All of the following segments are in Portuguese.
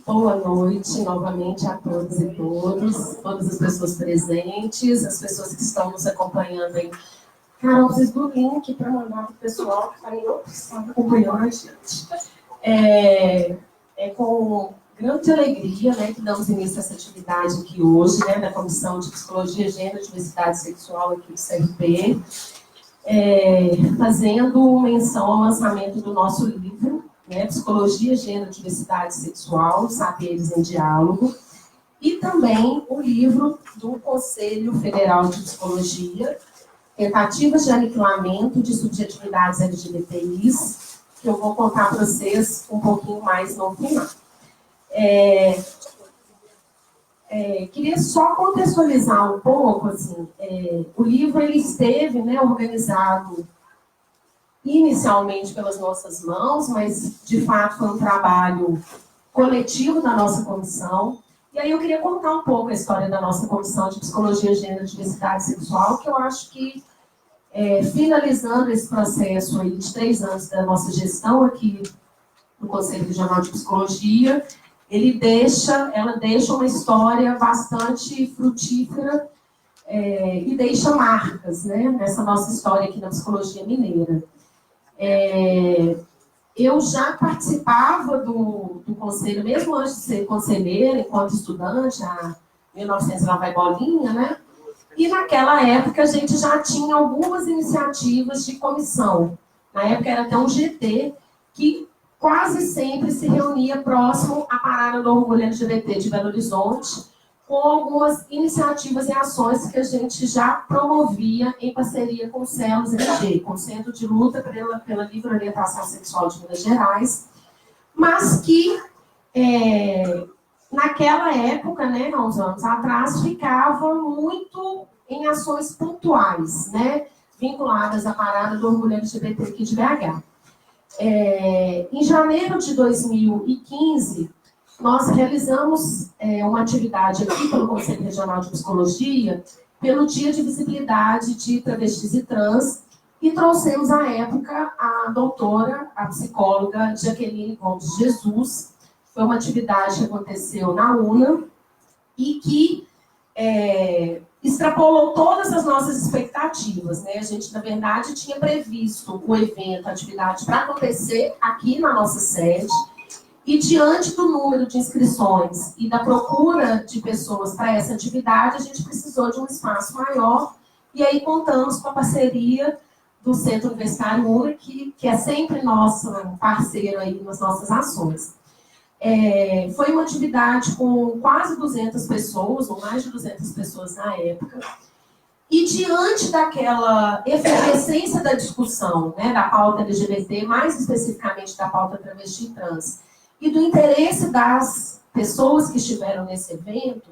Boa noite novamente a todos e todas as pessoas presentes, as pessoas que estão nos acompanhando aí. Carol, vocês do link para mandar para o pessoal que está em outro estado acompanhando a gente. É com grande alegria, né, que damos início a essa atividade aqui hoje, né, da Comissão de Psicologia, Gênero e Diversidade Sexual aqui do CRP, fazendo menção ao lançamento do nosso livro, né, Psicologia, Gênero, Diversidade Sexual, Saberes em Diálogo, e também o livro do Conselho Federal de Psicologia, Tentativas de Aniquilamento de Subjetividades LGBTIs, que eu vou contar para vocês um pouquinho mais no final. Queria só contextualizar um pouco, assim, o livro ele esteve, né, organizado inicialmente pelas nossas mãos, mas, de fato, foi um trabalho coletivo da nossa comissão. E aí eu queria contar um pouco a história da nossa Comissão de Psicologia, Gênero e Diversidade Sexual, que eu acho que, finalizando esse processo aí de 3 anos da nossa gestão aqui no Conselho Regional de Psicologia, ela deixa uma história bastante frutífera e deixa marcas, né, nessa nossa história aqui na psicologia mineira. Eu já participava do conselho, mesmo antes de ser conselheira, enquanto estudante, há 1900 lá vai bolinha, né? E naquela época a gente já tinha algumas iniciativas de comissão. Na época era até um GT que quase sempre se reunia próximo à Parada do Orgulho LGBT de Belo Horizonte, com algumas iniciativas e ações que a gente já promovia em parceria com o CELUS-MG, com o Centro de Luta pela Livre Orientação Sexual de Minas Gerais, mas que, naquela época, né, há uns anos atrás, ficava muito em ações pontuais, né, vinculadas à Parada do Orgulho LGBT aqui de BH. Em janeiro de 2015, nós realizamos uma atividade aqui pelo Conselho Regional de Psicologia, pelo Dia de Visibilidade de Travestis e Trans, e trouxemos à época a doutora, a psicóloga Jaqueline Gomes Jesus. Foi uma atividade que aconteceu na UNA e que extrapolou todas as nossas expectativas, né? A gente, na verdade, tinha previsto o evento, a atividade, para acontecer aqui na nossa sede. E diante do número de inscrições e da procura de pessoas para essa atividade, a gente precisou de um espaço maior. E aí contamos com a parceria do Centro Universitário UNA, que é sempre nosso parceiro aí nas nossas ações. Foi uma atividade com quase 200 pessoas, ou mais de 200 pessoas na época. E diante daquela efervescência da discussão, né, da pauta LGBT, mais especificamente da pauta travesti e trans, e do interesse das pessoas que estiveram nesse evento,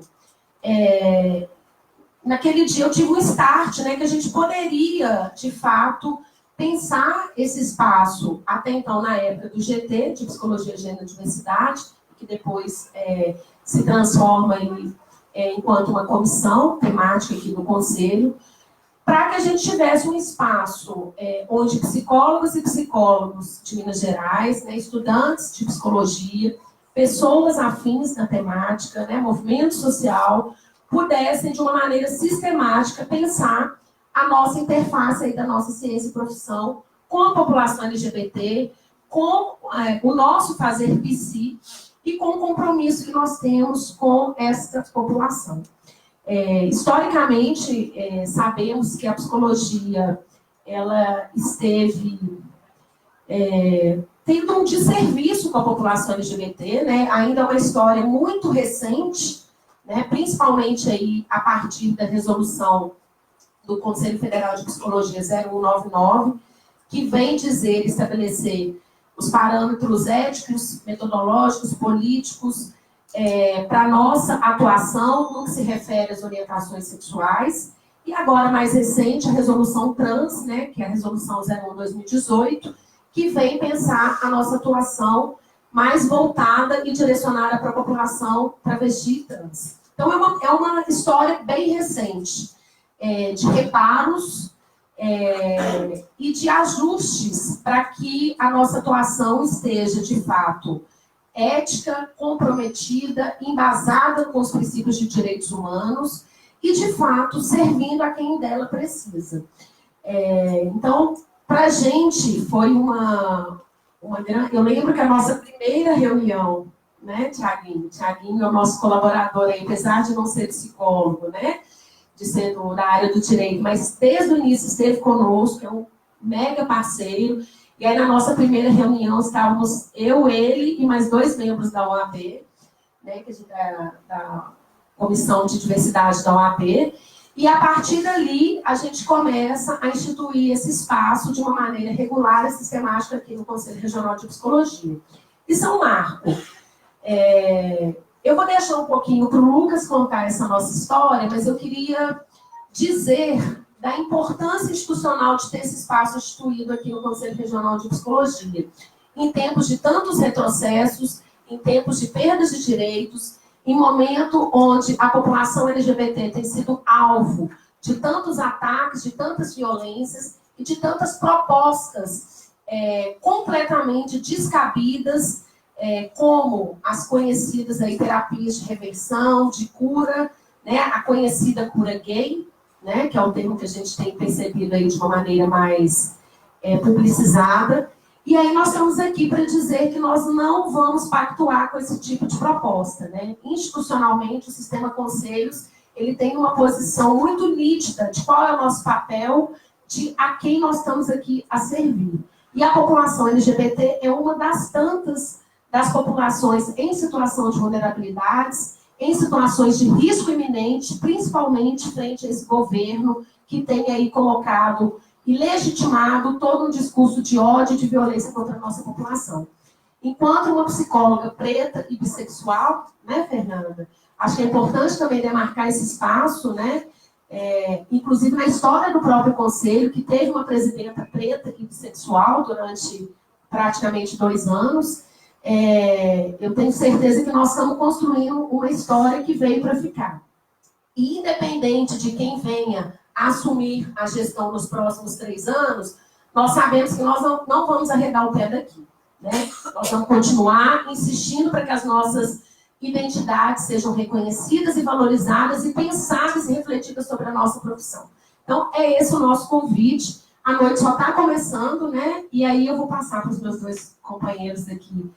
naquele dia eu tive um start, né, que a gente poderia, de fato, pensar esse espaço, até então na época do GT, de Psicologia, Gênero e Diversidade, que depois se transforma enquanto uma comissão temática aqui no Conselho, para que a gente tivesse um espaço onde psicólogos e psicólogos de Minas Gerais, né, estudantes de psicologia, pessoas afins na temática, né, movimento social, pudessem, de uma maneira sistemática, pensar a nossa interface aí da nossa ciência e profissão com a população LGBT, com o nosso fazer psi e com o compromisso que nós temos com essa população. Historicamente, sabemos que a psicologia ela esteve tendo um desserviço com a população LGBT, né? Ainda é uma história muito recente, né? Principalmente aí a partir da resolução do Conselho Federal de Psicologia 0199, que vem estabelecer os parâmetros éticos, metodológicos, políticos, para a nossa atuação no que se refere às orientações sexuais, e agora, mais recente, a resolução trans, né, que é a resolução 01/2018, que vem pensar a nossa atuação mais voltada e direcionada para a população travesti e trans. Então, é uma história bem recente, de reparos e de ajustes para que a nossa atuação esteja, de fato, ética, comprometida, embasada com os princípios de direitos humanos e, de fato, servindo a quem dela precisa. Então, para a gente, foi uma grande... Eu lembro que a nossa primeira reunião, né, Tiaguinho? Tiaguinho é o nosso colaborador aí, apesar de não ser psicólogo, né? De ser da área do direito, mas desde o início esteve conosco, é um mega parceiro. E aí, na nossa primeira reunião, estávamos eu, ele e mais 2 membros da OAB, né, que da Comissão de Diversidade da OAB. E, a partir dali, a gente começa a instituir esse espaço de uma maneira regular e sistemática aqui no Conselho Regional de Psicologia. Isso é um marco. Eu vou deixar um pouquinho para o Lucas contar essa nossa história, mas eu queria dizer da importância institucional de ter esse espaço instituído aqui no Conselho Regional de Psicologia, em tempos de tantos retrocessos, em tempos de perdas de direitos, em momento onde a população LGBT tem sido alvo de tantos ataques, de tantas violências e de tantas propostas completamente descabidas, como as conhecidas aí, terapias de reversão, de cura, né, a conhecida cura gay, né, que é um termo que a gente tem percebido aí de uma maneira mais publicizada. E aí nós estamos aqui para dizer que nós não vamos pactuar com esse tipo de proposta, né? Institucionalmente, o sistema conselhos, ele tem uma posição muito nítida de qual é o nosso papel, de a quem nós estamos aqui a servir. E a população LGBT é uma das tantas das populações em situação de vulnerabilidades, em situações de risco iminente, principalmente frente a esse governo que tem aí colocado e legitimado todo um discurso de ódio e de violência contra a nossa população. Enquanto uma psicóloga preta e bissexual, né, Fernanda? Acho que é importante também demarcar esse espaço, né? Inclusive na história do próprio Conselho, que teve uma presidenta preta e bissexual durante praticamente 2 anos, eu tenho certeza que nós estamos construindo uma história que veio para ficar. E independente de quem venha a assumir a gestão nos próximos 3 anos, nós sabemos que nós não vamos arredar o pé daqui, né? Nós vamos continuar insistindo para que as nossas identidades sejam reconhecidas e valorizadas e pensadas e refletidas sobre a nossa profissão. Então, é esse o nosso convite. A noite só está começando, né? E aí eu vou passar para os meus 2 companheiros aqui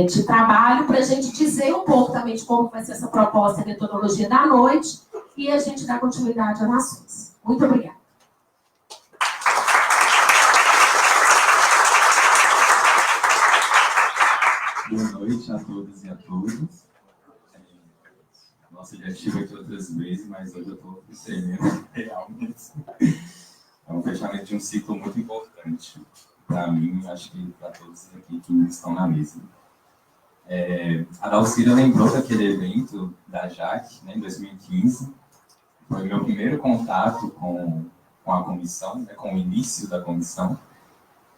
de trabalho para a gente dizer um pouco também de como vai ser essa proposta e metodologia da noite e a gente dar continuidade às ações. Muito obrigada. Boa noite a todas e a todos. Nossa, já estive aqui outras vezes, mas hoje eu estou tremendo realmente. É um fechamento de um ciclo muito importante para mim, acho que para todos aqui que estão na mesa. A Dalcira lembrou daquele evento da Jaque, né, em 2015. Foi o meu primeiro contato com a comissão, né, com o início da comissão.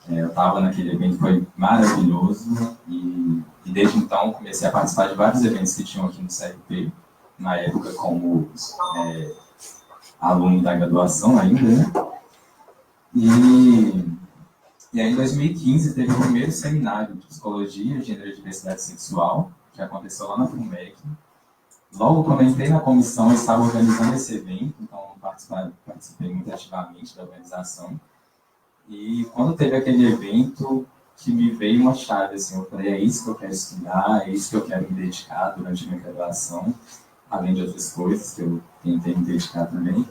Eu estava naquele evento, foi maravilhoso, e desde então comecei a participar de vários eventos que tinham aqui no CRP, na época como aluno da graduação ainda, né? E aí, em 2015, teve o primeiro seminário de Psicologia, Gênero e Diversidade Sexual, que aconteceu lá na FUMEC. Logo, quando eu entrei na comissão, eu estava organizando esse evento, então participei muito ativamente da organização. E quando teve aquele evento, que me veio uma chave, assim, eu falei, é isso que eu quero estudar, é isso que eu quero me dedicar durante a minha graduação, além de outras coisas que eu tentei me dedicar também.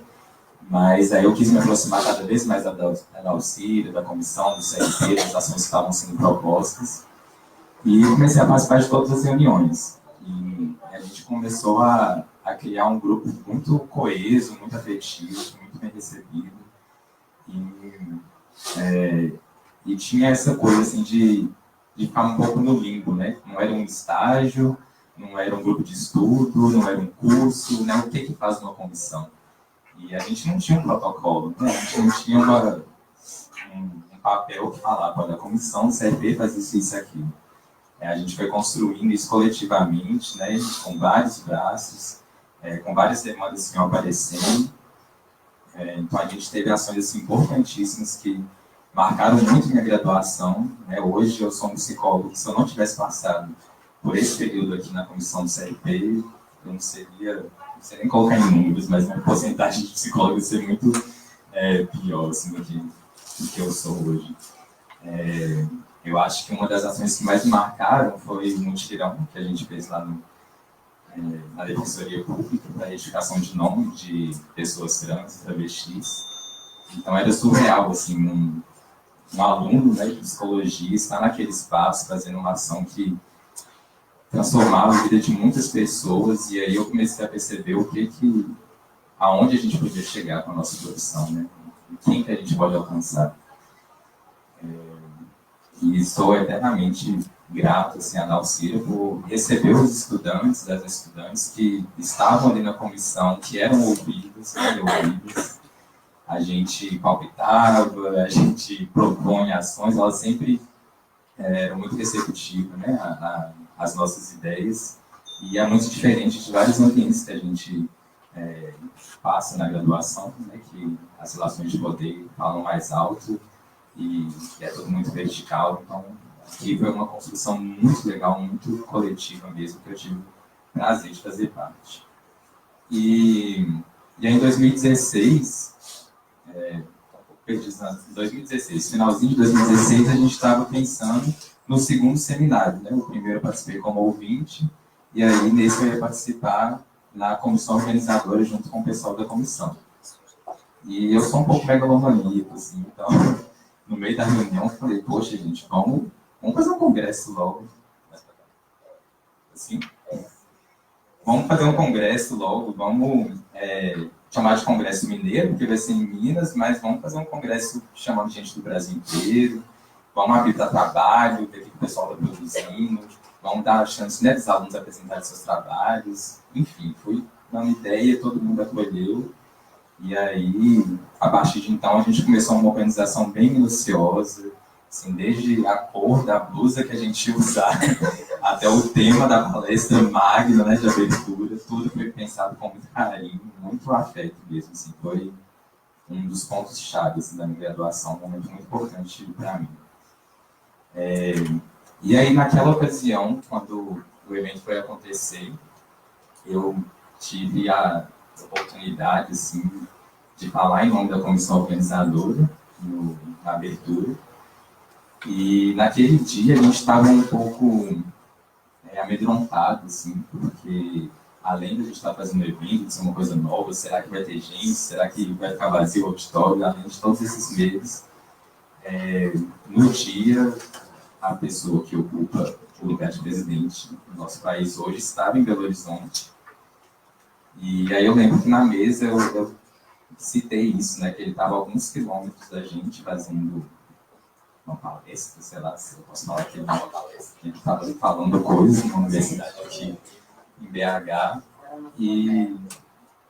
Mas aí eu quis me aproximar cada vez mais da Dalcira, da comissão, do CRP, das ações que estavam sendo propostas. E comecei a participar de todas as reuniões. E a gente começou a criar um grupo muito coeso, muito afetivo, muito bem recebido. E tinha essa coisa assim, de ficar um pouco no limbo, né? Não era um estágio, não era um grupo de estudo, não era um curso, né? O que faz uma comissão? E a gente não tinha um protocolo, né? A gente não tinha um papel que falava, olha, a comissão do CRP faz isso, isso e aquilo. A gente foi construindo isso coletivamente, né? Com vários braços, com várias demandas que iam aparecendo. Então a gente teve ações assim, importantíssimas que marcaram muito minha graduação, né? Hoje eu sou um psicólogo que, se eu não tivesse passado por esse período aqui na comissão do CRP, eu não sei nem colocar em números, mas a porcentagem de psicólogos ser muito pior assim, do que eu sou hoje. Eu acho que uma das ações que mais me marcaram foi o mutirão que a gente fez lá na Defensoria Pública para a retificação de nome de pessoas trans, travestis. Então era surreal, assim, um aluno, né, de psicologia estar naquele espaço fazendo uma ação que transformava a vida de muitas pessoas, e aí eu comecei a perceber aonde a gente podia chegar com a nossa profissão, né? Quem que a gente pode alcançar. E sou eternamente grato assim, a Dalcira por receber os estudantes, das estudantes que estavam ali na comissão, que eram ouvidas, a gente palpitava, a gente propunha ações, ela sempre era muito receptiva, né, às nossas ideias, e é muito diferente de vários ambientes que a gente passa na graduação, né, que as relações de poder falam mais alto e é tudo muito vertical. Então aqui foi uma construção muito legal, muito coletiva mesmo, que eu tive o prazer de fazer parte. E aí em 2016, em 2016, finalzinho de 2016, a gente estava pensando no segundo seminário, né? O primeiro eu participei como ouvinte, e aí nesse eu ia participar na comissão organizadora junto com o pessoal da comissão. E eu sou um pouco megalomaníaco, assim, então, no meio da reunião, eu falei, poxa, gente, vamos fazer um congresso logo. Assim, vamos fazer um congresso logo, vamos chamar de Congresso Mineiro, porque vai ser em Minas, mas vamos fazer um congresso chamando gente do Brasil inteiro, vamos abrir para trabalho, ver o que o pessoal está produzindo, vamos dar a chance, né, dos alunos apresentarem seus trabalhos, enfim, fui dando ideia, todo mundo acolheu, e aí, a partir de então, a gente começou uma organização bem minuciosa, assim, desde a cor da blusa que a gente ia usar, até o tema da palestra magna, né, de abertura, tudo foi pensado com muito carinho, muito afeto mesmo, assim, foi um dos pontos-chave assim, da minha graduação, um momento muito importante para mim. E aí, naquela ocasião, quando o evento foi acontecer, eu tive a oportunidade, assim, de falar em nome da comissão organizadora, na abertura, e naquele dia a gente estava um pouco amedrontado, assim, porque além de a gente estar fazendo evento, de ser uma coisa nova, será que vai ter gente, será que vai ficar vazio o auditório, além de todos esses medos, no dia, a pessoa que ocupa o lugar de presidente do nosso país hoje estava em Belo Horizonte, e aí eu lembro que na mesa eu citei isso, né, que ele estava a alguns quilômetros da gente fazendo uma palestra, sei lá se eu posso falar que uma palestra, que ele estava falando coisas numa universidade aqui em BH,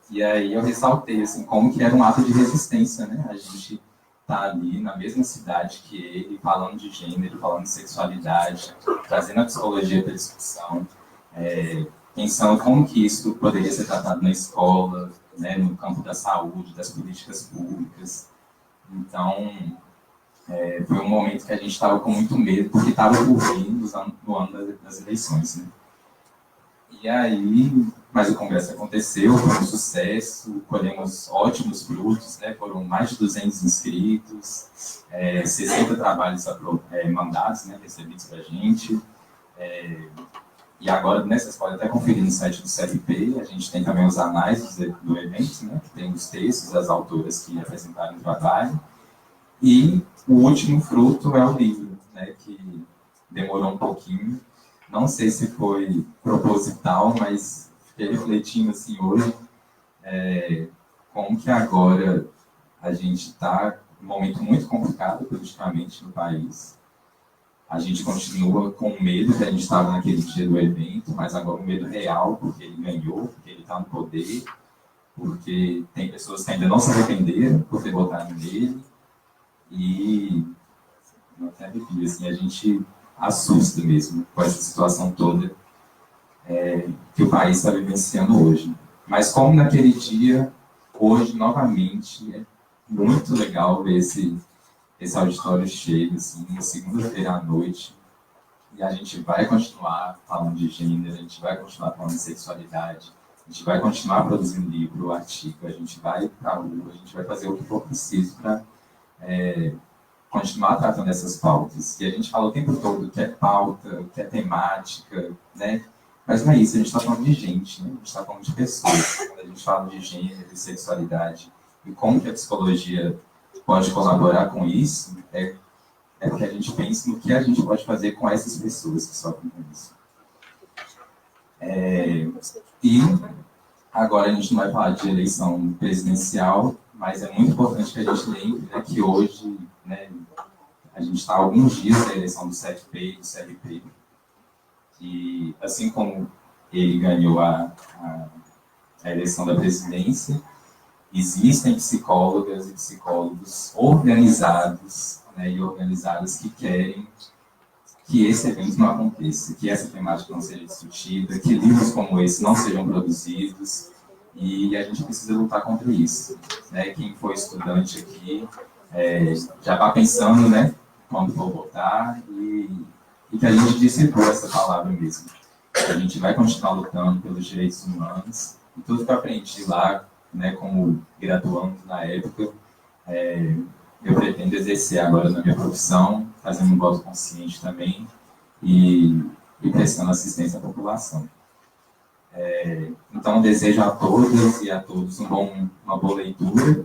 e aí eu ressaltei assim, como que era um ato de resistência, né, a gente tá ali na mesma cidade que ele, falando de gênero, falando de sexualidade, trazendo a psicologia para a discussão, pensando como que isso poderia ser tratado na escola, né, no campo da saúde, das políticas públicas. Então, foi um momento que a gente estava com muito medo, porque estava por vir no ano das eleições, né? E aí, mas o congresso aconteceu, foi um sucesso, colhemos ótimos frutos, né? Foram mais de 200 inscritos, 60 trabalhos mandados, né, recebidos para a gente. E agora, né, vocês podem até conferir no site do CRP, a gente tem também os anais do evento, né, que tem os textos das autoras que apresentaram o trabalho. E o último fruto é o livro, né, que demorou um pouquinho. Não sei se foi proposital, mas fiquei refletindo assim hoje, como que agora a gente está num momento muito complicado politicamente no país. A gente continua com medo que a gente estava naquele dia do evento, mas agora um medo real, porque ele ganhou, porque ele está no poder, porque tem pessoas que ainda não se arrependeram por ter votado nele. E eu até arrepio, assim, a gente assusta mesmo com essa situação toda que o país está vivenciando hoje. Mas como naquele dia, hoje, novamente, é muito legal ver esse auditório cheio, assim, uma segunda-feira à noite, E a gente vai continuar falando de gênero, a gente vai continuar falando de sexualidade, a gente vai continuar produzindo livro, artigo, a gente vai para a rua, a gente vai fazer o que for preciso para continuar tratando essas pautas. E a gente fala o tempo todo que é pauta, que é temática, né? Mas não é isso, a gente está falando de gente, né? A gente está falando de pessoas. Quando a gente fala de gênero e sexualidade e como que a psicologia pode colaborar com isso, é que a gente pensa no que a gente pode fazer com essas pessoas que sofrem com isso. E agora a gente não vai falar de eleição presidencial, mas é muito importante que a gente lembre, né, que hoje, né, a gente está há alguns dias da eleição do CFP e do CLP, e assim como ele ganhou a eleição da presidência, existem psicólogas e psicólogos organizados, né, e organizadas que querem que esse evento não aconteça, que essa temática não seja discutida, que livros como esse não sejam produzidos, e a gente precisa lutar contra isso. Né? Quem for estudante aqui já está pensando, né, quando for votar, e que a gente distribua essa palavra mesmo. A gente vai continuar lutando pelos direitos humanos, e tudo que eu aprendi lá, né, como graduando na época, eu pretendo exercer agora na minha profissão, fazendo um voto consciente também e prestando assistência à população. Então, desejo a todas e a todos uma boa leitura,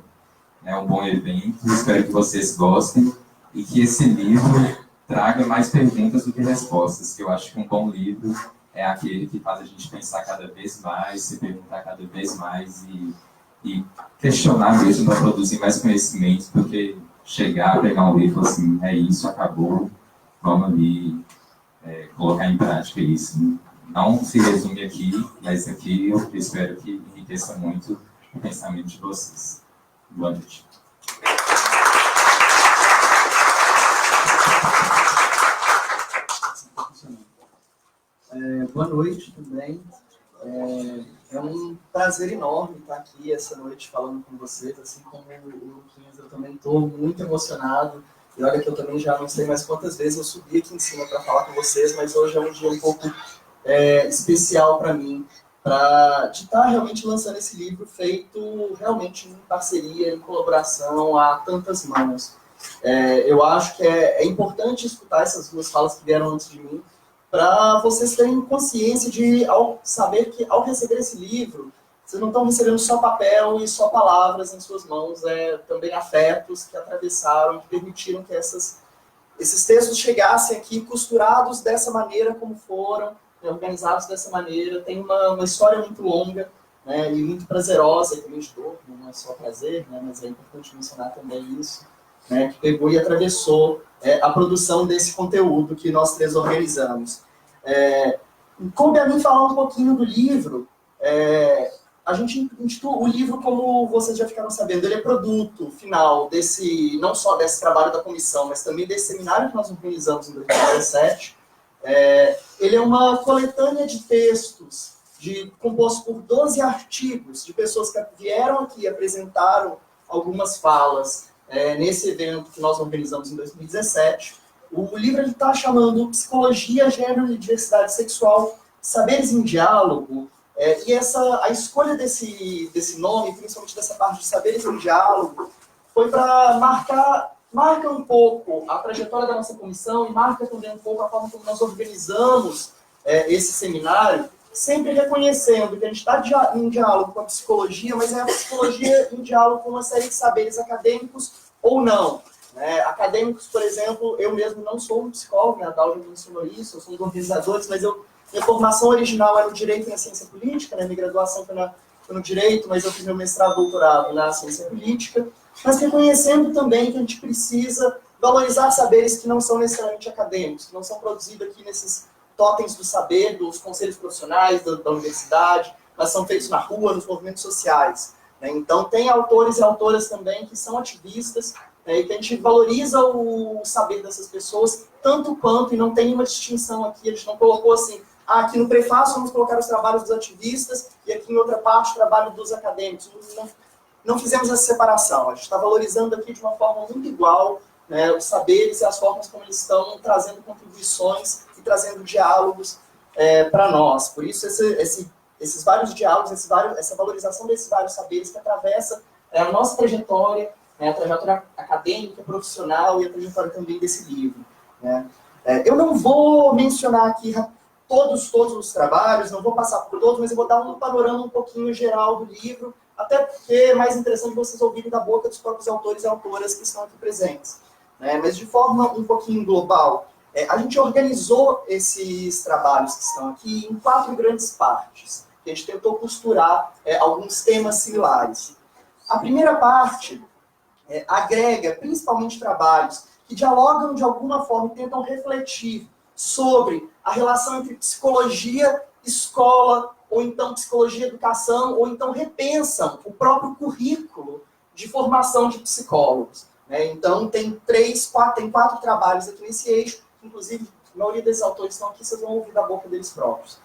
né, um bom evento. Espero que vocês gostem e que esse livro traga mais perguntas do que respostas, que eu acho que um bom livro é aquele que faz a gente pensar cada vez mais, se perguntar cada vez mais e questionar mesmo para produzir mais conhecimento, porque chegar, pegar um livro e falar assim, é isso, acabou, vamos ali colocar em prática isso. Não se resume aqui, mas aqui eu espero que enriqueça muito o pensamento de vocês. Boa noite. Boa noite também. É um prazer enorme estar aqui essa noite falando com vocês, assim como o Luquinhas, eu também estou muito emocionado. E olha que eu também já não sei mais quantas vezes eu subi aqui em cima para falar com vocês, mas hoje é um dia um pouco especial para mim, de estar realmente lançando esse livro feito realmente em parceria, em colaboração a tantas mãos. Eu acho que é importante escutar essas duas falas que vieram antes de mim, para vocês terem consciência ao saber que, ao receber esse livro, vocês não estão recebendo só papel e só palavras em suas mãos, também afetos que atravessaram, que permitiram que esses textos chegassem aqui costurados dessa maneira como foram, organizados dessa maneira. Tem uma história muito longa, né, e muito prazerosa, e também de dor, não é só prazer, né, mas é importante mencionar também isso, né, que pegou e atravessou a produção desse conteúdo que nós três organizamos. Coube a mim falar um pouquinho do livro. A gente intitula o livro, como vocês já ficaram sabendo, ele é produto final não só desse trabalho da comissão, mas também desse seminário que nós organizamos em 2017. Ele é uma coletânea de textos composto por 12 artigos de pessoas que vieram aqui e apresentaram algumas falas nesse evento que nós organizamos em 2017. O livro está chamando Psicologia, Gênero e Diversidade Sexual, Saberes em Diálogo, e a escolha desse nome, principalmente dessa parte de Saberes em Diálogo, foi para marca um pouco a trajetória da nossa comissão e marca também um pouco a forma como nós organizamos esse seminário, sempre reconhecendo que a gente está em diálogo com a psicologia, mas é a psicologia em diálogo com uma série de saberes acadêmicos ou não. Acadêmicos, por exemplo, eu mesmo não sou um psicólogo, a Dália mencionou isso, eu sou um dos organizadores, mas minha formação original era no Direito e na Ciência Política, minha graduação foi no Direito, mas eu fiz meu mestrado e doutorado na Ciência Política, mas reconhecendo também que a gente precisa valorizar saberes que não são necessariamente acadêmicos, que não são produzidos aqui nesses totens do saber, dos conselhos profissionais, da universidade, mas são feitos na rua, nos movimentos sociais. Então, tem autores e autoras também que são ativistas, e que a gente valoriza o saber dessas pessoas, tanto quanto, e não tem uma distinção aqui, a gente não colocou assim, aqui no prefácio vamos colocar os trabalhos dos ativistas, e aqui em outra parte o trabalho dos acadêmicos. Não fizemos essa separação, a gente está valorizando aqui de uma forma muito igual, os saberes e as formas como eles estão trazendo contribuições e trazendo diálogos para nós. Por isso, esses vários diálogos, essa valorização desses vários saberes que atravessa a nossa trajetória, né, a trajetória acadêmica, profissional e a trajetória também desse livro. Né. Eu não vou mencionar aqui todos os trabalhos, não vou passar por todos, mas eu vou dar um panorama um pouquinho geral do livro, até porque é mais interessante vocês ouvirem da boca dos próprios autores e autoras que estão aqui presentes. Né? Mas de forma um pouquinho global, a gente organizou esses trabalhos que estão aqui em 4 grandes partes. A gente tentou costurar alguns temas similares. A primeira parte agrega principalmente trabalhos que dialogam de alguma forma e tentam refletir sobre a relação entre psicologia, escola, ou então psicologia e educação, ou então repensam o próprio currículo de formação de psicólogos. Né? Então, tem 4 trabalhos aqui nesse eixo, inclusive, a maioria desses autores estão aqui, vocês vão ouvir da boca deles próprios.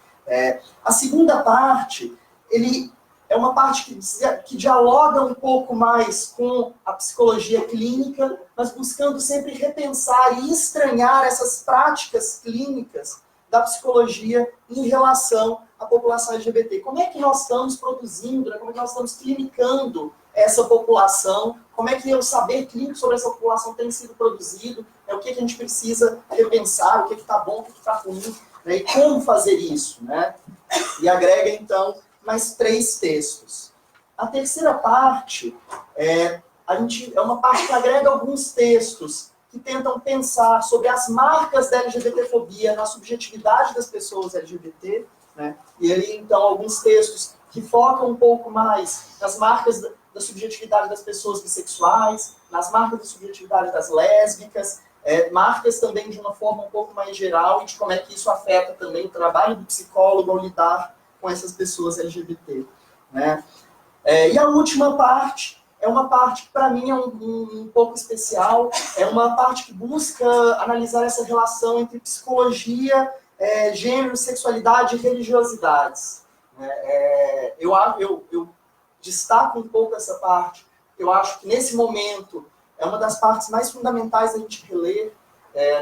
A segunda parte, ele é uma parte que dialoga um pouco mais com a psicologia clínica, mas buscando sempre repensar e estranhar essas práticas clínicas da psicologia em relação à população LGBT. Como é que nós estamos produzindo, né? Como é que nós estamos clinicando essa população, como é que o saber clínico sobre essa população tem sido produzido, o que a gente precisa repensar, o que está bom, o que está ruim, né? E como fazer isso. Né? E agrega, então, mais 3 textos. A terceira parte é uma parte que agrega alguns textos que tentam pensar sobre as marcas da LGBTfobia na subjetividade das pessoas LGBT, né? E ali, então, alguns textos que focam um pouco mais nas marcas da subjetividade das pessoas bissexuais, nas marcas da subjetividade das lésbicas, marcas também de uma forma um pouco mais geral e de como é que isso afeta também o trabalho do psicólogo ao lidar com essas pessoas LGBT. Né? E a última parte é uma parte que, para mim, é um pouco especial, é uma parte que busca analisar essa relação entre psicologia, gênero, sexualidade e religiosidades. Eu destaco um pouco essa parte, eu acho que, nesse momento, é uma das partes mais fundamentais da gente reler.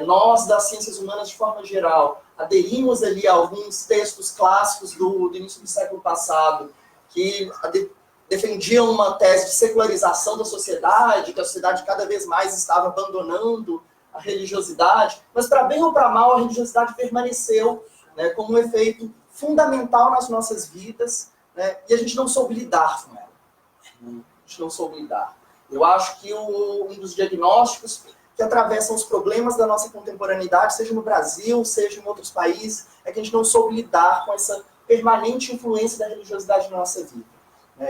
Nós, das ciências humanas, de forma geral, aderimos ali a alguns textos clássicos do início do século passado, que defendiam uma tese de secularização da sociedade, que a sociedade cada vez mais estava abandonando a religiosidade, mas, para bem ou para mal, a religiosidade permaneceu, né, como um efeito fundamental nas nossas vidas, né, e a gente não soube lidar com ela. A gente não soube lidar. Eu acho que um dos diagnósticos que atravessam os problemas da nossa contemporaneidade, seja no Brasil, seja em outros países, é que a gente não soube lidar com essa permanente influência da religiosidade na nossa vida.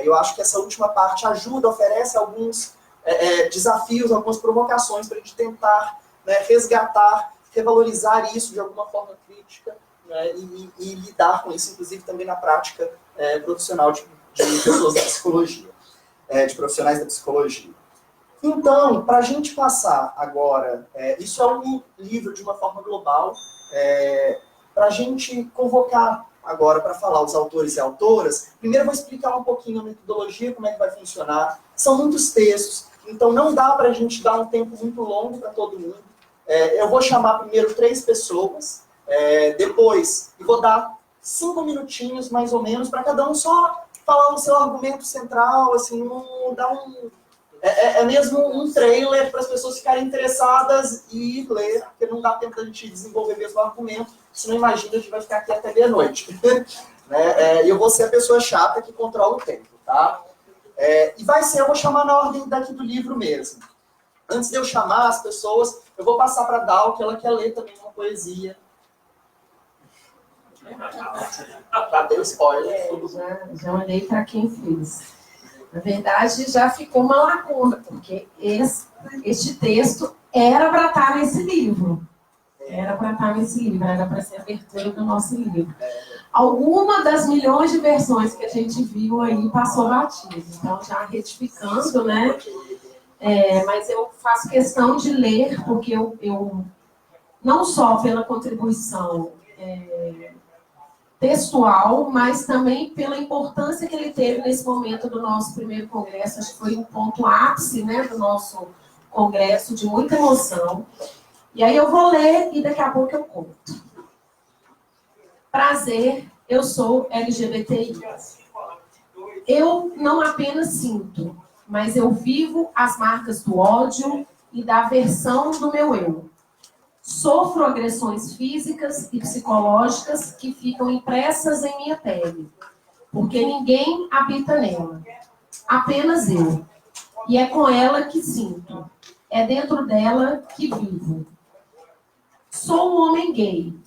Eu acho que essa última parte ajuda, oferece alguns desafios, algumas provocações para a gente tentar, né, resgatar, revalorizar isso de alguma forma crítica, né, e lidar com isso, inclusive também na prática profissional de pessoas da psicologia, de profissionais da psicologia. Então, para a gente passar agora, isso é um livro de uma forma global, para a gente convocar agora para falar os autores e autoras, primeiro eu vou explicar um pouquinho a metodologia, como é que vai funcionar. São muitos textos, então não dá para a gente dar um tempo muito longo para todo mundo. Eu vou chamar primeiro 3 pessoas, depois eu vou dar 5 minutinhos, mais ou menos, para cada um só falar o seu argumento central, assim, dar mesmo um trailer para as pessoas ficarem interessadas e ler, porque não dá tempo da gente desenvolver mesmo o argumento, senão imagina, a gente vai ficar aqui até meia-noite. E eu vou ser a pessoa chata que controla o tempo, tá? E eu vou chamar na ordem daqui do livro mesmo. Antes de eu chamar as pessoas, eu vou passar para a Dal, que ela quer ler também uma poesia. Já deu spoiler. Já olhei para quem fez. Na verdade, já ficou uma lacuna, porque este texto era para estar nesse livro. Era para ser a abertura do nosso livro. Alguma das milhões de versões que a gente viu aí passou batido. Então, já retificando, né? Mas eu faço questão de ler, porque eu não só pela contribuição textual, mas também pela importância que ele teve nesse momento do nosso primeiro congresso. Acho que foi um ponto ápice, né, do nosso congresso, de muita emoção. E aí eu vou ler e daqui a pouco eu conto. Prazer, eu sou LGBTI. Eu não apenas sinto, mas eu vivo as marcas do ódio e da aversão do meu eu. Sofro agressões físicas e psicológicas que ficam impressas em minha pele, porque ninguém habita nela, apenas eu. E é com ela que sinto, é dentro dela que vivo. Sou um homem gay.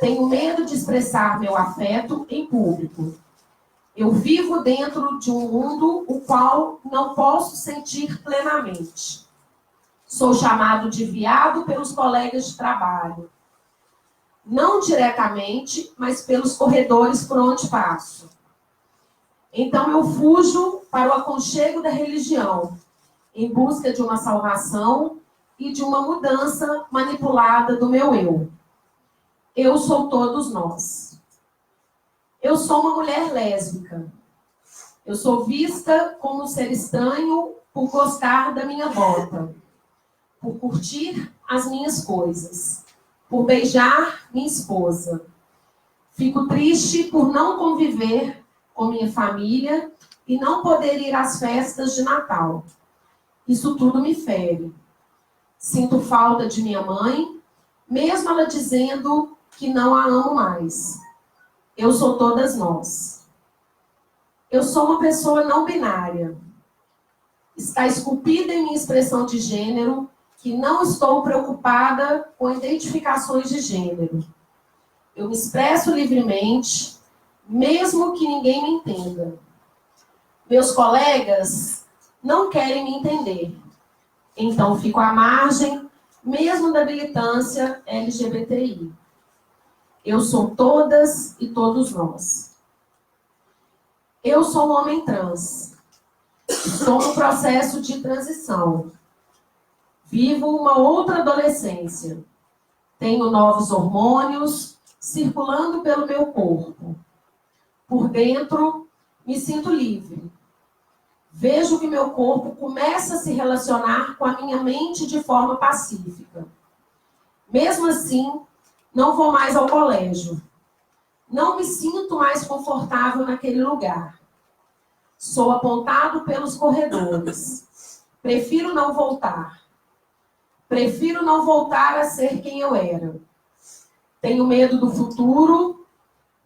Tenho medo de expressar meu afeto em público. Eu vivo dentro de um mundo o qual não posso sentir plenamente. Sou chamado de viado pelos colegas de trabalho. Não diretamente, mas pelos corredores por onde passo. Então eu fujo para o aconchego da religião, em busca de uma salvação e de uma mudança manipulada do meu eu. Eu sou todos nós. Eu sou uma mulher lésbica. Eu sou vista como um ser estranho por gostar da minha bota, por curtir as minhas coisas, por beijar minha esposa. Fico triste por não conviver com minha família e não poder ir às festas de Natal. Isso tudo me fere. Sinto falta de minha mãe, mesmo ela dizendo que não a amo mais. Eu sou todas nós. Eu sou uma pessoa não binária. Está esculpida em minha expressão de gênero que não estou preocupada com identificações de gênero. Eu me expresso livremente, mesmo que ninguém me entenda. Meus colegas não querem me entender. Então fico à margem, mesmo da militância LGBTI. Eu sou todas e todos nós. Eu sou um homem trans. Estou no processo de transição. Vivo uma outra adolescência. Tenho novos hormônios circulando pelo meu corpo. Por dentro, me sinto livre. Vejo que meu corpo começa a se relacionar com a minha mente de forma pacífica. Mesmo assim, não vou mais ao colégio. Não me sinto mais confortável naquele lugar. Sou apontado pelos corredores. Prefiro não voltar. Prefiro não voltar a ser quem eu era. Tenho medo do futuro,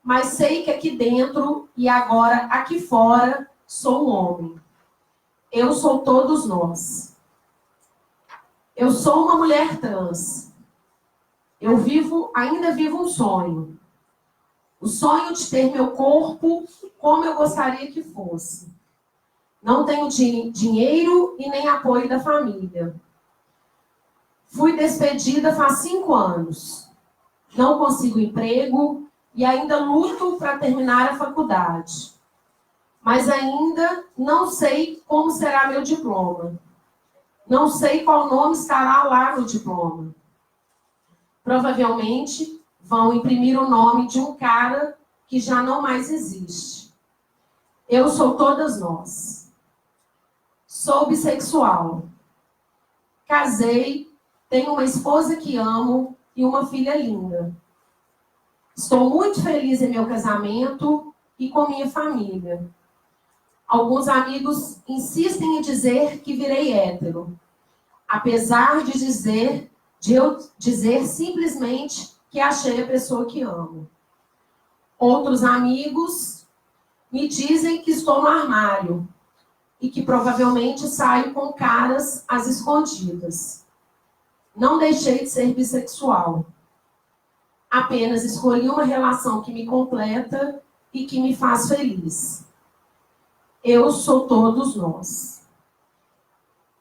mas sei que aqui dentro e agora aqui fora sou um homem. Eu sou todos nós. Eu sou uma mulher trans. Ainda vivo um sonho. O sonho de ter meu corpo como eu gostaria que fosse. Não tenho dinheiro e nem apoio da família. Fui despedida faz 5 anos. Não consigo emprego e ainda luto para terminar a faculdade. Mas ainda não sei como será meu diploma. Não sei qual nome estará lá no diploma. Provavelmente vão imprimir o nome de um cara que já não mais existe. Eu sou todas nós. Sou bissexual. Casei, tenho uma esposa que amo e uma filha linda. Estou muito feliz em meu casamento e com minha família. Alguns amigos insistem em dizer que virei hétero, apesar de eu dizer simplesmente que achei a pessoa que amo. Outros amigos me dizem que estou no armário e que provavelmente saio com caras às escondidas. Não deixei de ser bissexual. Apenas escolhi uma relação que me completa e que me faz feliz. Eu sou todos nós.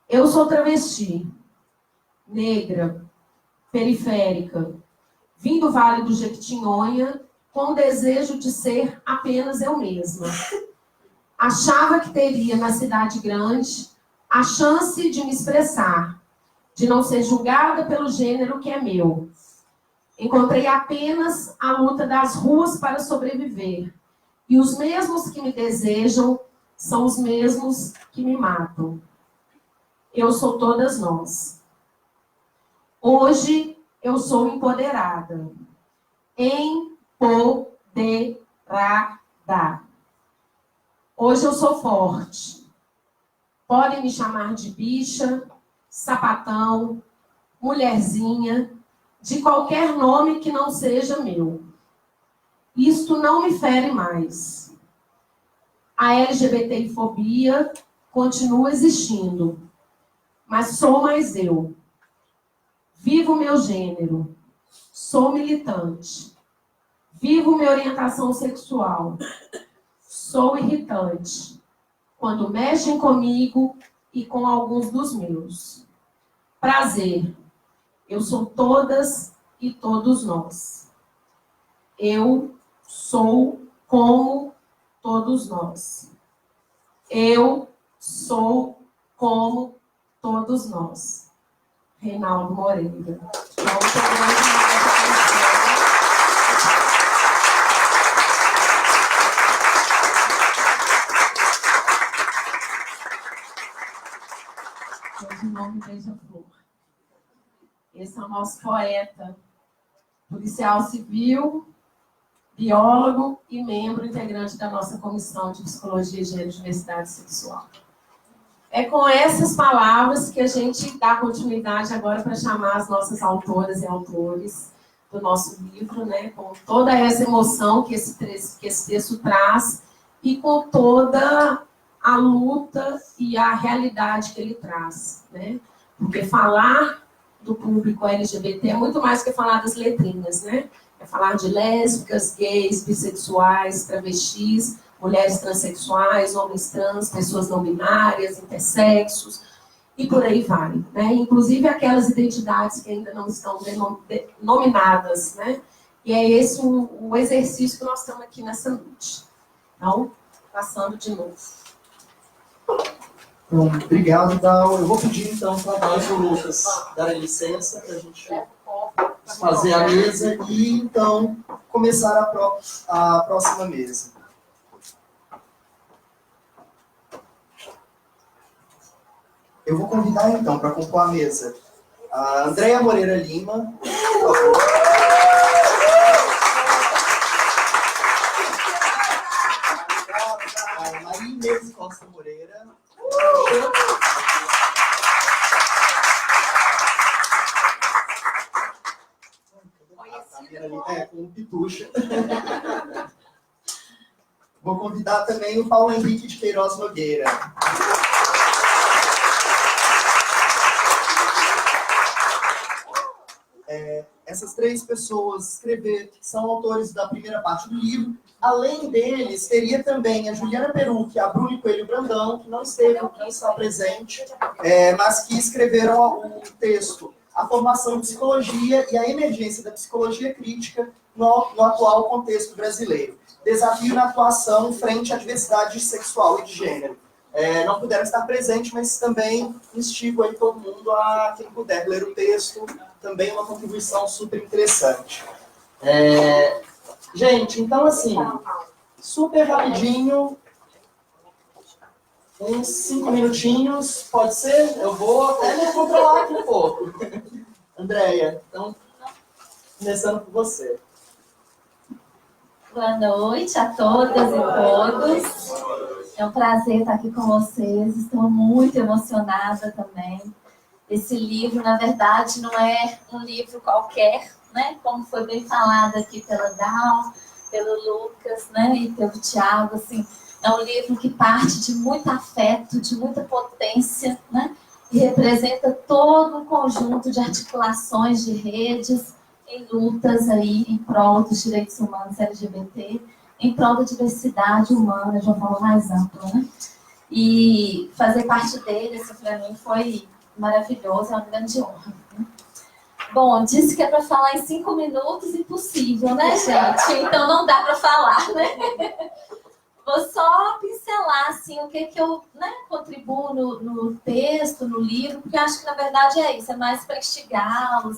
Eu sou travesti, negra, periférica, vim do Vale do Jequitinhonha com o desejo de ser apenas eu mesma. Achava que teria na cidade grande a chance de me expressar, de não ser julgada pelo gênero que é meu. Encontrei apenas a luta das ruas para sobreviver. E os mesmos que me desejam são os mesmos que me matam. Eu sou todas nós. Hoje eu sou empoderada. empoderada. Hoje eu sou forte. Podem me chamar de bicha, sapatão, mulherzinha, de qualquer nome que não seja meu. Isto não me fere mais. A LGBTfobia continua existindo, mas sou mais eu. Vivo meu gênero. Sou militante. Vivo minha orientação sexual. Sou irritante. Quando mexem comigo e com alguns dos meus. Prazer. Eu sou todas e todos nós. Eu sou como todos nós. Eu sou como todos nós. Reinaldo Moreira. Hoje o nome Beija-Flor. Esse é o nosso poeta, policial civil, biólogo e membro integrante da nossa Comissão de Psicologia, Gênero e Diversidade Sexual. É com essas palavras que a gente dá continuidade agora para chamar as nossas autoras e autores do nosso livro, né? Com toda essa emoção que esse texto traz e com toda a luta e a realidade que ele traz, né? Porque falar do público LGBT é muito mais que falar das letrinhas, né? É falar de lésbicas, gays, bissexuais, travestis, mulheres transexuais, homens trans, pessoas não binárias, intersexos, e por aí vai, né? Inclusive aquelas identidades que ainda não estão denominadas, né? E é esse o exercício que nós estamos aqui nessa noite. Então, passando de novo. Bom, obrigado, Dal. Eu vou pedir, então, para Dal e o Lucas darem licença para a gente fazer a mesa e, então, começar a próxima mesa. Eu vou convidar, então, para compor a mesa, a Andréia Moreira Lima, por favor. A Maria Inês Costa Moreira. Com o Pitucha. Vou convidar também o Paulo Henrique de Queiroz Nogueira. Essas três pessoas são autores da primeira parte do livro. Além deles, teria também a Juliana Perucchi, a Bruni Coelho Brandão, que não esteve aqui, está presente, mas que escreveram o texto A Formação em Psicologia e a Emergência da Psicologia Crítica no atual contexto brasileiro. Desafio na atuação frente à diversidade sexual e de gênero. Não puderam estar presentes, mas também instigo aí todo mundo a quem puder ler o texto, também uma contribuição super interessante. Gente, então assim, super rapidinho, uns 5 minutinhos, pode ser? Eu vou até me controlar aqui um pouco. Andréia, então, começando por você. Boa noite a todas e todos. É um prazer estar aqui com vocês. Estou muito emocionada também. Esse livro, na verdade, não é um livro qualquer, né? Como foi bem falado aqui pela Dal, pelo Lucas, né? E pelo Thiago, assim, é um livro que parte de muito afeto, de muita potência, né? E representa todo um conjunto de articulações de redes em lutas aí em prol dos direitos humanos LGBT, em prol da diversidade humana de uma forma mais ampla, né? E fazer parte dele, isso para mim foi maravilhoso, é uma grande honra. Né? Bom, disse que é para falar em 5 minutos, impossível, né, gente? Então não dá para falar, né? Vou só pincelar assim, o que eu contribuo no texto, no livro, porque eu acho que na verdade é isso, é mais para instigá-los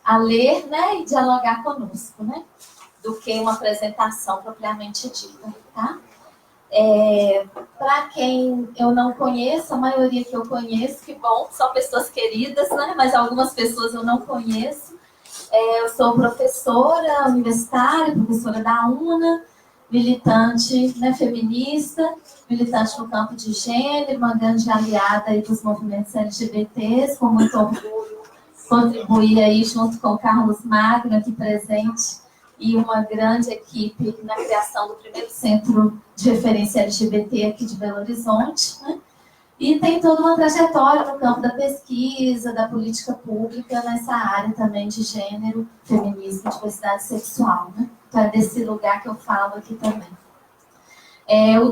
a ler, né, e dialogar conosco, né? Do que uma apresentação propriamente dita, tá? Para quem eu não conheço, a maioria que eu conheço, que bom, são pessoas queridas, né? Mas algumas pessoas eu não conheço. Eu sou professora universitária, professora da UNA, militante, né, feminista, militante no campo de gênero, uma grande aliada aí dos movimentos LGBTs, com muito orgulho contribuir aí junto com o Carlos Magno aqui presente e uma grande equipe na criação do primeiro centro de referência LGBT aqui de Belo Horizonte, né? E tem toda uma trajetória no campo da pesquisa, da política pública, nessa área também de gênero, feminismo e diversidade sexual, né? Então é desse lugar que eu falo aqui também.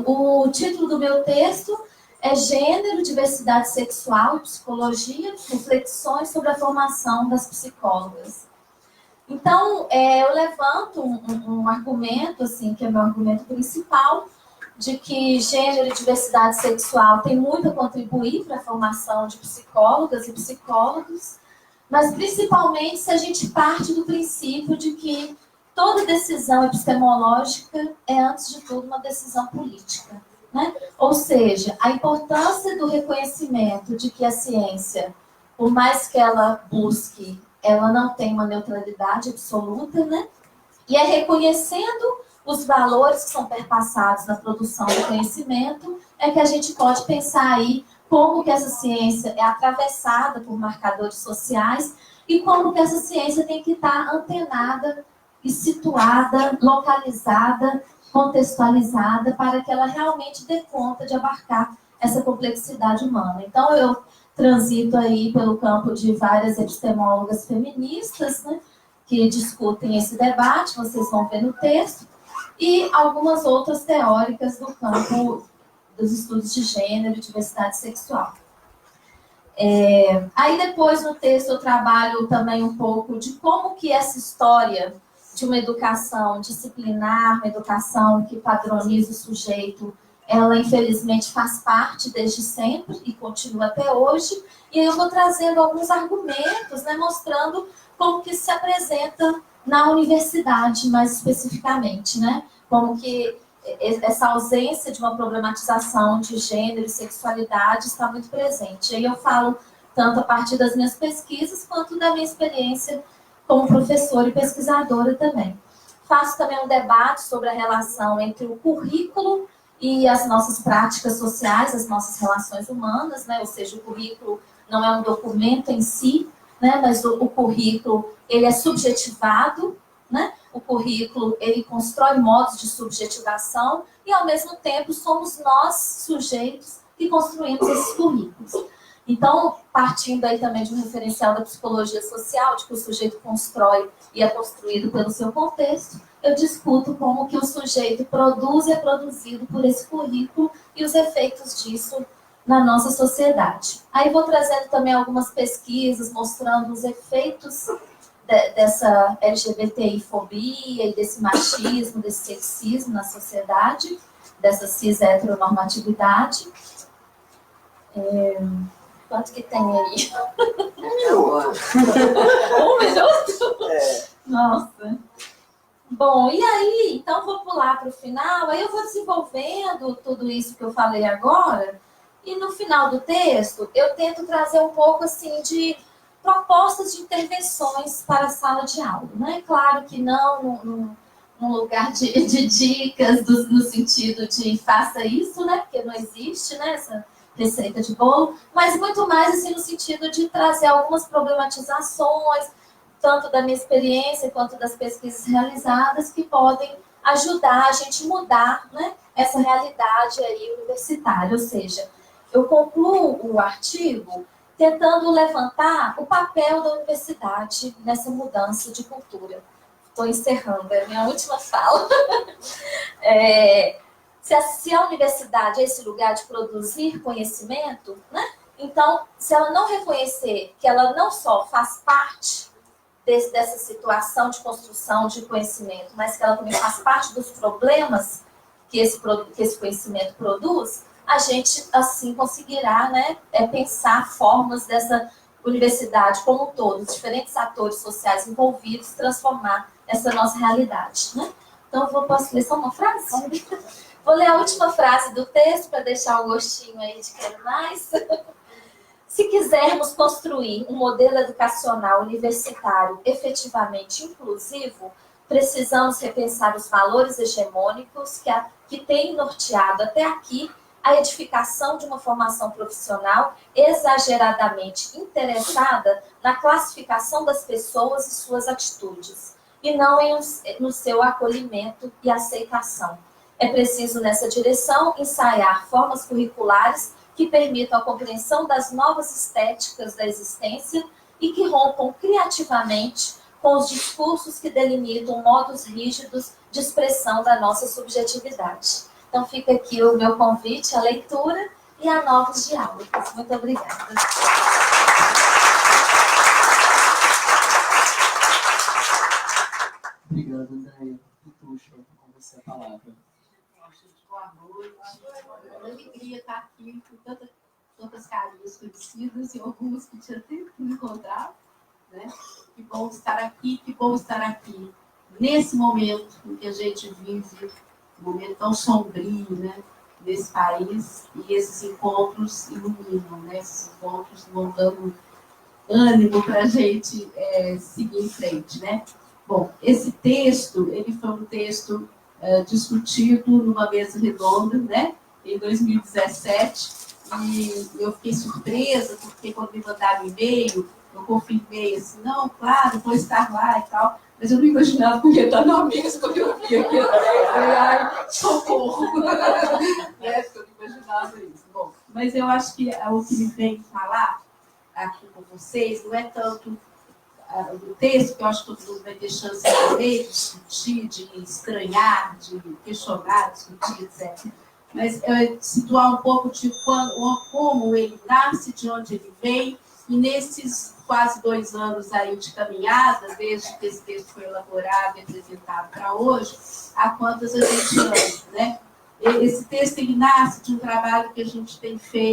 O título do meu texto é Gênero, Diversidade Sexual e Psicologia, reflexões sobre a formação das psicólogas. Então, eu levanto um argumento, assim, que é meu argumento principal, de que gênero e diversidade sexual tem muito a contribuir para a formação de psicólogas e psicólogos, mas principalmente se a gente parte do princípio de que toda decisão epistemológica é, antes de tudo, uma decisão política, né? Ou seja, a importância do reconhecimento de que a ciência, por mais que ela busque, ela não tem uma neutralidade absoluta, né? E é reconhecendo os valores que são perpassados na produção do conhecimento é que a gente pode pensar aí como que essa ciência é atravessada por marcadores sociais e como que essa ciência tem que estar antenada e situada, localizada, contextualizada, para que ela realmente dê conta de abarcar essa complexidade humana. Então, eu transito aí pelo campo de várias epistemólogas feministas, né, que discutem esse debate, vocês vão ver no texto, e algumas outras teóricas do campo dos estudos de gênero e diversidade sexual. Aí depois no texto eu trabalho também um pouco de como que essa história de uma educação disciplinar, uma educação que padroniza o sujeito, ela infelizmente faz parte desde sempre e continua até hoje, e aí eu vou trazendo alguns argumentos, né, mostrando como que se apresenta na universidade, mais especificamente, né, como que essa ausência de uma problematização de gênero e sexualidade está muito presente. E aí eu falo tanto a partir das minhas pesquisas, quanto da minha experiência como professora e pesquisadora também. Faço também um debate sobre a relação entre o currículo e as nossas práticas sociais, as nossas relações humanas, né? Ou seja, o currículo não é um documento em si, né? Mas o currículo, ele é subjetivado, né? O currículo, ele constrói modos de subjetivação e, ao mesmo tempo, somos nós, sujeitos, que construímos esses currículos. Então, partindo aí também de um referencial da psicologia social, de que o sujeito constrói e é construído pelo seu contexto, eu discuto como que o sujeito produz e é produzido por esse currículo e os efeitos disso na nossa sociedade. Aí vou trazendo também algumas pesquisas mostrando os efeitos dessa LGBTI-fobia e desse machismo, desse sexismo na sociedade, dessa cis-heteronormatividade. Quanto que tem aí? Um minuto? Nossa. Bom, e aí, então vou pular para o final, aí eu vou desenvolvendo tudo isso que eu falei agora, e no final do texto eu tento trazer um pouco assim de propostas de intervenções para a sala de aula, né? Claro que não num lugar de dicas, no sentido de faça isso, né? Porque não existe, né, essa receita de bolo, mas muito mais assim no sentido de trazer algumas problematizações, tanto da minha experiência quanto das pesquisas realizadas, que podem ajudar a gente mudar, né, essa realidade aí universitária. Ou seja, eu concluo o artigo tentando levantar o papel da universidade nessa mudança de cultura. Estou encerrando, é a minha última fala. Se a universidade é esse lugar de produzir conhecimento, né? Então, se ela não reconhecer que ela não só faz parte dessa situação de construção de conhecimento, mas que ela também faz parte dos problemas que esse conhecimento produz, a gente, assim, conseguirá, né, pensar formas dessa universidade como um todo, os diferentes atores sociais envolvidos, transformar essa nossa realidade, né? Então, posso ler só uma frase? Vou ler a última frase do texto para deixar o gostinho aí de quero mais. Se quisermos construir um modelo educacional universitário efetivamente inclusivo, precisamos repensar os valores hegemônicos que têm norteado até aqui a edificação de uma formação profissional exageradamente interessada na classificação das pessoas e suas atitudes, e não no seu acolhimento e aceitação. É preciso, nessa direção, ensaiar formas curriculares que permitam a compreensão das novas estéticas da existência e que rompam criativamente com os discursos que delimitam modos rígidos de expressão da nossa subjetividade. Então, fica aqui o meu convite à leitura e a novos diálogos. Muito obrigada. Obrigado, Andréia. Puxa, com você a palavra. Boa noite. É uma alegria estar aqui com tantas carinhas conhecidas e algumas que tinha tempo que me encontrar. Né? Que bom estar aqui, que bom estar aqui. Nesse momento em que a gente vive, um momento tão sombrio, né? Nesse país, e esses encontros iluminam, né? Esses encontros vão dando ânimo para a gente seguir em frente, né? Bom, esse texto, ele foi um texto discutido numa mesa redonda, né? Em 2017, e eu fiquei surpresa, porque quando me mandaram e-mail, eu confirmei assim, não, claro, vou estar lá e tal, mas eu não imaginava que eu ia estar na mesa quando eu vi aqui. Ai, socorro! Né? Eu não imaginava isso. Bom, mas eu acho que o que me vem falar aqui com vocês não é tanto o texto, que eu acho que todo mundo vai ter chance de ler, de discutir, de estranhar, de questionar, discutir, etc. Mas situar um pouco de como ele nasce, de onde ele vem, e nesses quase 2 anos aí de caminhada, desde que esse texto foi elaborado e apresentado para hoje, há quantas a gente anda, né? Esse texto ele nasce de um trabalho que a gente tem feito